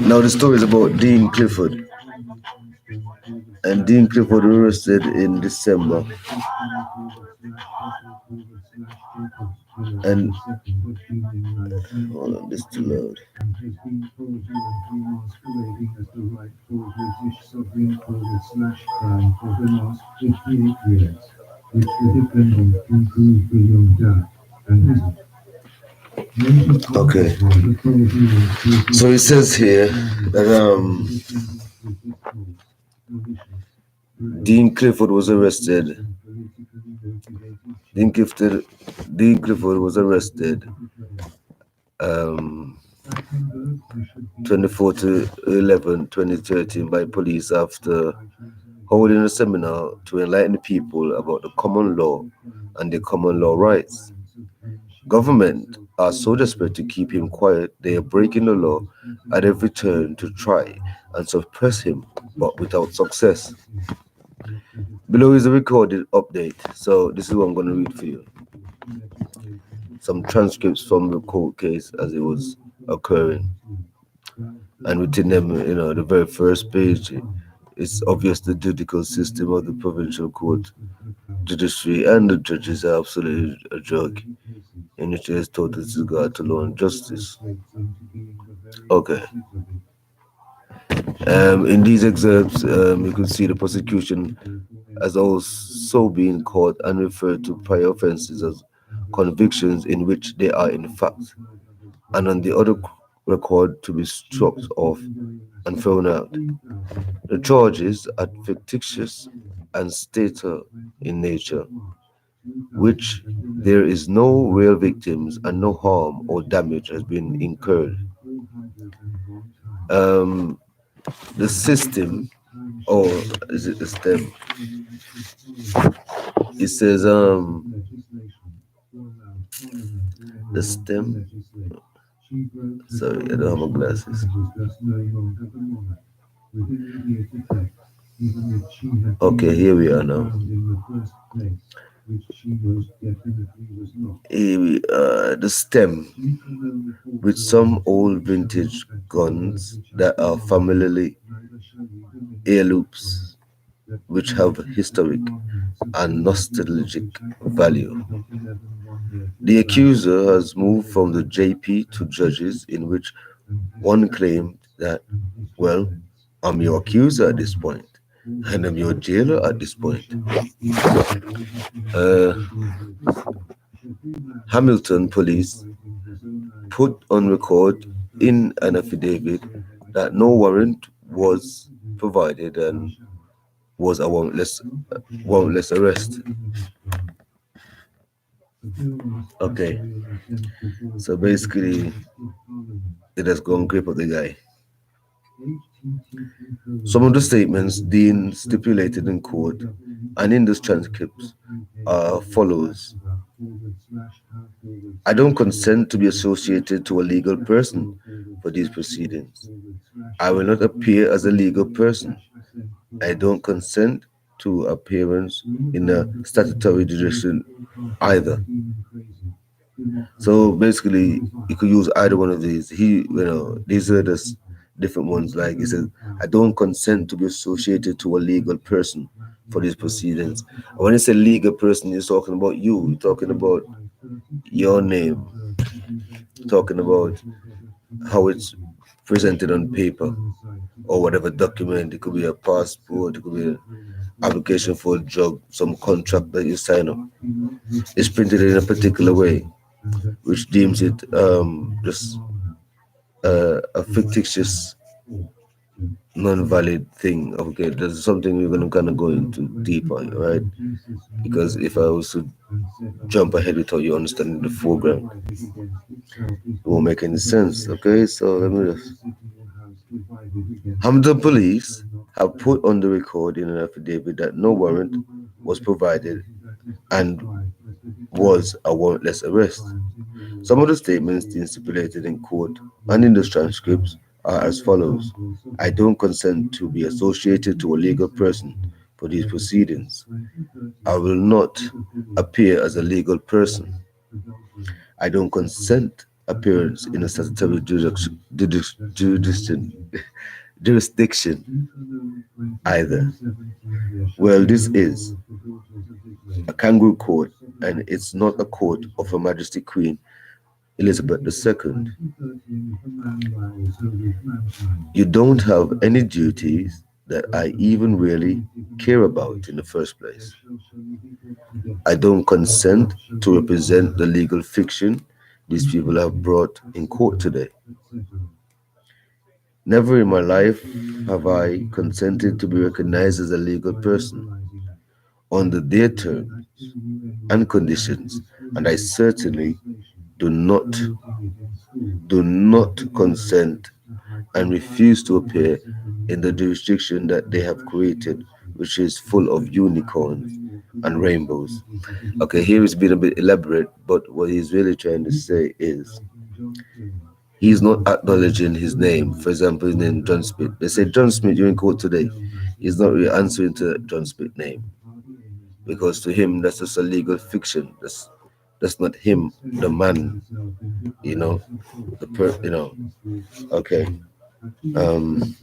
Now the story is about Dean Clifford. And Dean Clifford was arrested in December. And hold on, this is too loud. Okay. So it says here that Dean Clifford was arrested. Dean Clifford was arrested 24 to 11, 2013 by police after holding a seminar to enlighten people about the common law and their common law rights. Government are so desperate to keep him quiet, they are breaking the law at every turn to try and suppress him, but without success. Below is a recorded update, so this is what I'm going to read for you. Some transcripts from the court case as it was occurring. And within them, the very first page, it's obvious the judicial system of the provincial court, judiciary, and the judges are absolutely a joke, in which there is total disregard to law and justice. Okay. In these excerpts, you can see the prosecution has also been caught and referred to prior offences as convictions in which they are in fact, and on the other record to be struck off and thrown out. The charges are fictitious and stator in nature, which there is no real victims and no harm or damage has been incurred. The system, or is it the stem? It says the stem. Sorry, I don't have my glasses. Okay, here we are now. Here we are, the stem, with some old vintage guns that are familiarly heirlooms, which have historic and nostalgic value. The accuser has moved from the JP to judges, in which one claimed that, well, I'm your accuser at this point, and I'm your jailer at this point. Hamilton police put on record in an affidavit that no warrant was provided and was a warrantless arrest. Okay, so basically, it has gone grip of the guy. Some of the statements Dean stipulated in court and in this transcripts are follows. I don't consent to be associated to a legal person for these proceedings. I will not appear as a legal person. I don't consent to appearance in a statutory judicial either. So basically, you could use either one of these. These are the different ones. Like he said, I don't consent to be associated to a legal person for these proceedings. And when you say legal person, you're talking about you. You're talking about your name. You're talking about how it's presented on paper or whatever document. It could be a passport. It could be an application for a job, some contract that you sign up. It's printed in a particular way, which deems it just a fictitious, non-valid thing. Okay, there's something we're gonna kind of go into deeper, right? Because if I was to jump ahead without you understanding the foreground, it won't make any sense. Okay, so let me just. Hamilton police have put on the record in an affidavit that no warrant was provided and was a warrantless arrest. Some of the statements Dean stipulated in court and in the transcripts are as follows. I don't consent to be associated to a legal person for these proceedings. I will not appear as a legal person. I don't consent appearance in a statutory jurisdiction either. Well, this is a kangaroo court, and it's not a court of Her Majesty Queen Elizabeth II. You don't have any duties that I even really care about in the first place. I don't consent to represent the legal fiction these people have brought in court today. Never in my life have I consented to be recognized as a legal person under their terms and conditions, and I certainly do not consent and refuse to appear in the jurisdiction that they have created, which is full of unicorns and rainbows. Okay, here it's been a bit elaborate, but what he's really trying to say is he's not acknowledging his name. For example, his name John Smith. They say John Smith, you're in court today. He's not really answering to John Smith's name because to him that's just a legal fiction. That's not him, the man. You know, Okay. Um,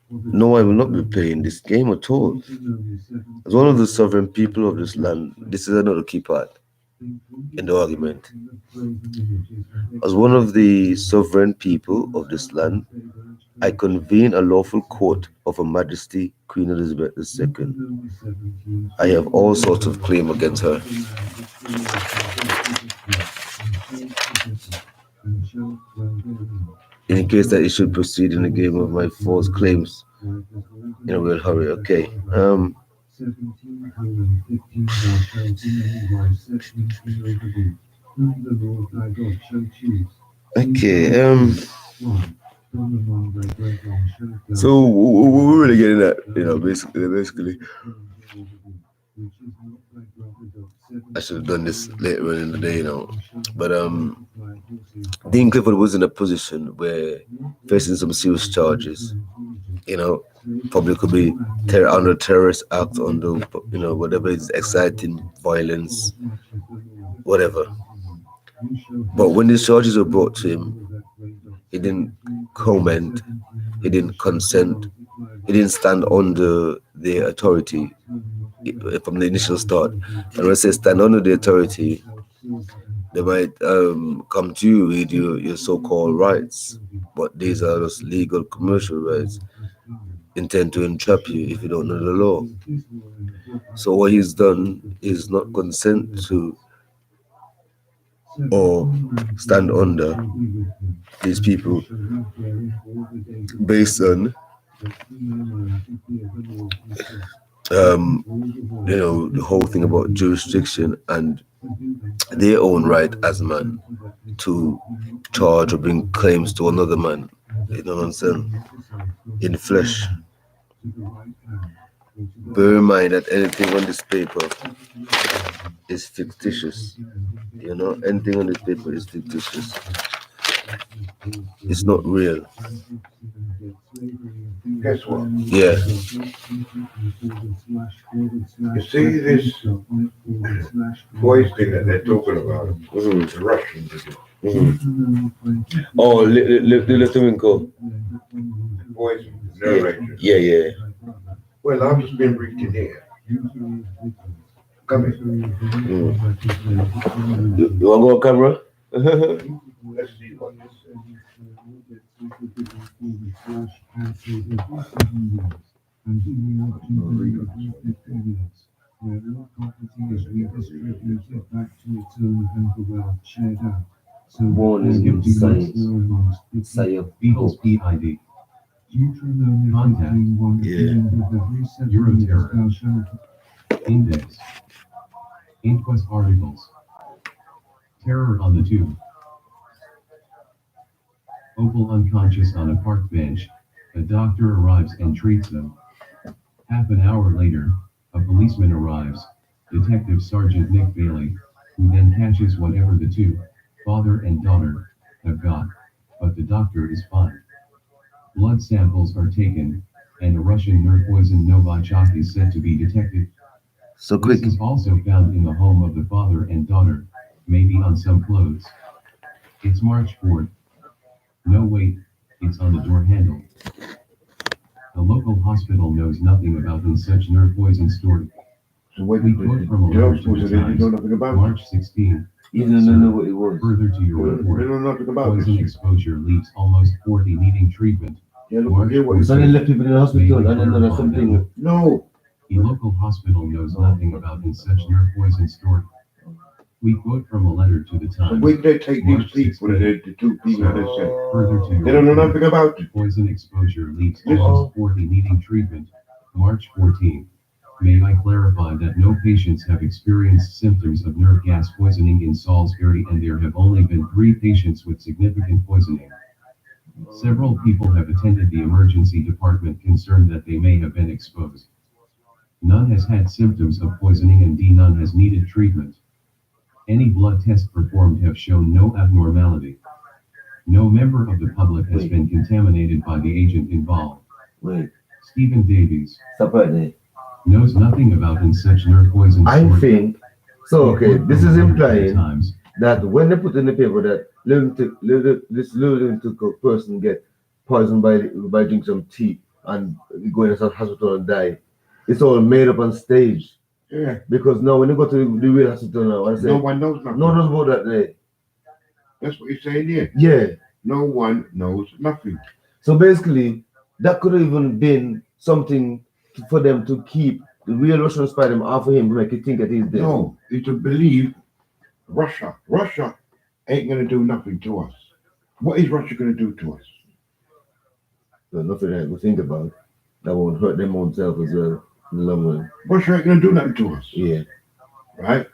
no, I will not be playing this game at all. As one of the sovereign people of this land, this is another key part in the argument. As one of the sovereign people of this land, I convene a lawful court of Her Majesty Queen Elizabeth II. I have all sorts of claim against her. In case that it should proceed in the game of my false claims in a real hurry. Okay. Okay. So we're really getting at, basically. I should have done this later on in the day, But Dean Clifford was in a position where facing some serious charges, probably could be under terrorist act, under whatever is exciting violence, whatever. But when these charges were brought to him, he didn't comment, he didn't consent, he didn't stand under the authority from the initial start. And when I say stand under the authority, they might come to you with your so-called rights, but these are just legal commercial rights intend to entrap you if you don't know the law. So what he's done is not consent to or stand under these people based on the whole thing about jurisdiction and their own right as man to charge or bring claims to another man, you know what I'm saying, in flesh. Bear in mind that anything on this paper is fictitious. Anything on this paper is fictitious. It's not real. Guess what? Yeah. You see this voice thing that they're talking about? The Russians did it. Oh, the Lithuanian Voice narrator. Yeah. Well, I've just been reading here. Come in. You want to go on camera? Let's see what this Born in science, Beatles PID. Contact. Yeah. Euroterror. Index. Inquest articles. Terror on the tube. Opal unconscious on a park bench. A doctor arrives and treats them. Half an hour later, a policeman arrives, Detective Sergeant Nick Bailey, who then catches whatever the two, father and daughter, have got, but the doctor is fine. Blood samples are taken, and a Russian nerve poison Novichok is said to be detected. So This quick. is also found in the home of the father and daughter, maybe on some clothes. It's March 4th. No wait, it's on the door handle. The local hospital knows nothing about in such nerve poison story. So when We quote from a the letter to hospital the said they didn't know Times, nothing about it. March 16. You didn't Sir, know what it was. further to your They report, know nothing about poison this. exposure leaves almost 40 needing treatment. Yeah, look, March hear what you So they 14. left people in the hospital and then there's something. No, The local hospital knows nothing about in such nerve poison story. We quote from a letter to the so Times, where did they take these March people that 16. the two people that they said? Further to your They don't know report, nothing about it. poison exposure leaves Listen. almost 40 needing treatment. March 14. May I clarify that no patients have experienced symptoms of nerve gas poisoning in Salisbury and there have only been 3 patients with significant poisoning. Several people have attended the emergency department concerned that they may have been exposed. None has had symptoms of poisoning and none has needed treatment. Any blood tests performed have shown no abnormality. No member of the public has been contaminated by the agent involved. Wait, Stephen Davies stop right there. knows nothing about in such nerve poison I story. think so. We Okay, quote this from is a letter to the implying Times, that when they put in the paper that this lunatic person get poisoned by drinking some tea and go in a hospital and die, it's all made up on stage. Yeah, Because now when you go to the real hospital now, I say no one knows nothing. no one knows about that day. That's what he's saying here. Yeah. No one knows nothing. So basically, that could have even been something for them to keep the real Russian spy them off of him to make you think that he's dead. No, it's to believe Russia. Russia ain't gonna do nothing to us. What is Russia gonna do to us? So nothing that we think about. That won't hurt them own self as well in the long run. Russia ain't gonna do nothing to us, Yeah. right?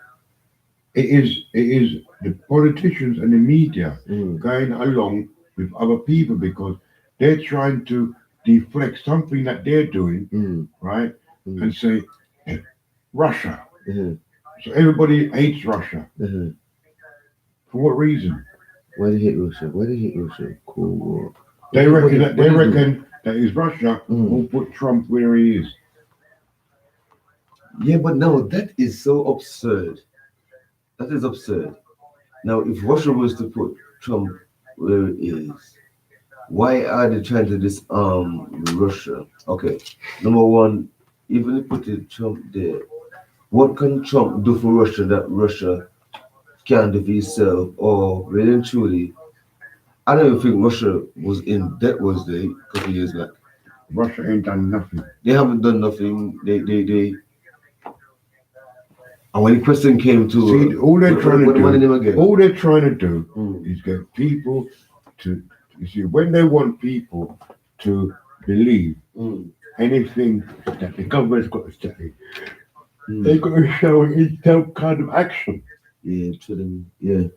It is the politicians and the media Mm. going along with other people because they're trying to deflect something that they're doing, Mm. right? Mm. And say Russia. Mm-hmm. So everybody hates Russia. Mm-hmm. For what reason? Why they hate Russia? Why they hate Russia? Cool War. They What reckon they- that what they do? it's Russia Mm. who put Trump where he is. Yeah, but no, that is so absurd. That is absurd. Now, if Russia was to put Trump where it is, why are they trying to disarm Russia? Okay, number one, even if put Trump there, what can Trump do for Russia that Russia can't do for itself? Or really and truly, I don't even think Russia was in debt was they a couple of years back. Russia ain't done nothing. They haven't done nothing. They. And when the question came to See, all they're trying to do, again. all they're trying to do Mm. is get people to. You see, when they want people to believe Mm. anything that the government's got to say, Mm. they've got to show it in some kind of action. Yeah, to them. Yeah.